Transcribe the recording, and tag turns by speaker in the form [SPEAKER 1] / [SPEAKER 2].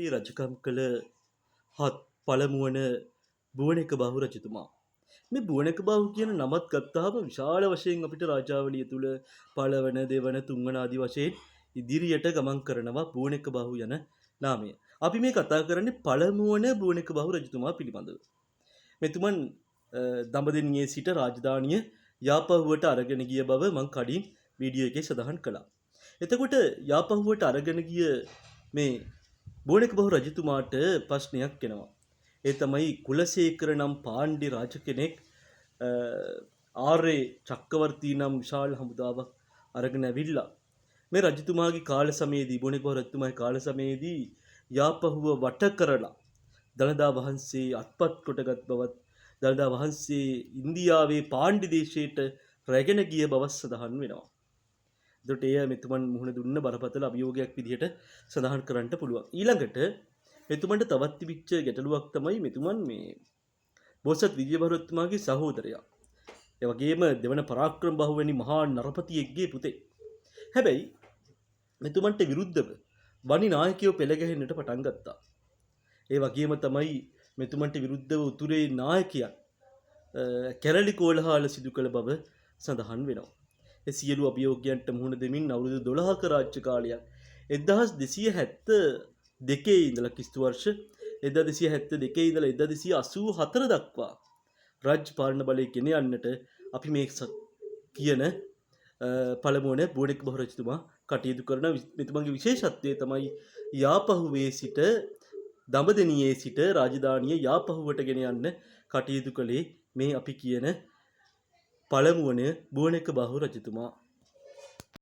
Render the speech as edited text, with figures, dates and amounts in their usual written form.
[SPEAKER 1] රජකම් කළ හත් පළමුවන බුවනෙක බහු රජතුමා. මේ බුවනෙක බහු කියන නමත් ගත්තාම විශාල වශයෙන් අපිට රාජාවලිය තුල පළවන, දෙවන, තුන්වන ආදී වශයෙන් ඉදිරියට ගමන් කරනවා බුවනෙක බහු යන නාමය. අපි මේ කතා කරන්නේ පළමුවන බුවනෙක බහු රජතුමා පිළිබඳව. මෙතුමන් දඹදෙණියේ සිට රාජධානිය යාපහුවට අරගෙන ගිය බව මම කලින් වීඩියෝ එකේ සඳහන් කළා. එතකොට යාපහුවට අරගෙන ගිය මේ බුවනෙක බහු රජතුමාට ප්‍රශ්නයක් එනවා. ඒ තමයි කුලසේකර නම් පාණ්ඩ්‍ය රාජ කෙනෙක් ආර්ය චක්‍රවර්ති නම් විශාල හමුදාවක් අරගෙන ඇවිල්ලා මේ රජතුමාගේ කාල සමයේදී බුවනෙක බහු රජතුමාගේ කාල සමයේදී යාපහුව වට කරලා දළදා වහන්සේ අත්පත් කොටගත් බවත් දළදා වහන්සේ ඉන්දියාවේ පාණ්ඩ්‍ය දේශයට රැගෙන ගිය බව සඳහන් වෙනවා. එතකොට එය මෙතුමන් මුහුණ දුන්න බරපතල අභියෝගයක් විදිහට සඳහන් කරන්න පුළුවන්. ඊළඟට මෙතුමන්ට තවත් තිබිච්ච ගැටලුවක් තමයි මෙතුමන් මේ බෝසත් විජයවර්ධනතුමාගේ සහෝදරයා. ඒ වගේම දෙවන පරාක්‍රම බහු වැනි මහා නරපතියෙක්ගේ පුතේ. හැබැයි මෙතුමන්ට විරුද්ධව වනි නායකයෝ පෙළ ගැහෙන්නට පටන් ගත්තා. ඒ වගේම තමයි මෙතුමන්ට විරුද්ධව උතුරේ නායකයන් කැරලි කෝලහල සිදු කළ බව සඳහන් වෙනවා. ඒ සියලු අභියෝගයන්ට මුහුණ දෙමින් අවුරුදු 12ක රාජ්‍ය කාලයක් 1272 ඉඳලා කිස්තු වර්ෂ 1272 ඉඳලා 1284 දක්වා රාජ්‍ය පාලන බලය ගෙන යන්නට අපි මේ කියන පළමුවන බුවනෙක බහු රජතුමා කටයුතු කරන මෙතුමන්ගේ විශේෂත්වය තමයි යාපහුවේ සිට දඹදෙණියේ සිට රාජධානිය යාපහුවට ගෙන යන්න කටයුතු කළේ මේ අපි කියන පළමුවන බුවනෙක බහු රජතුමා.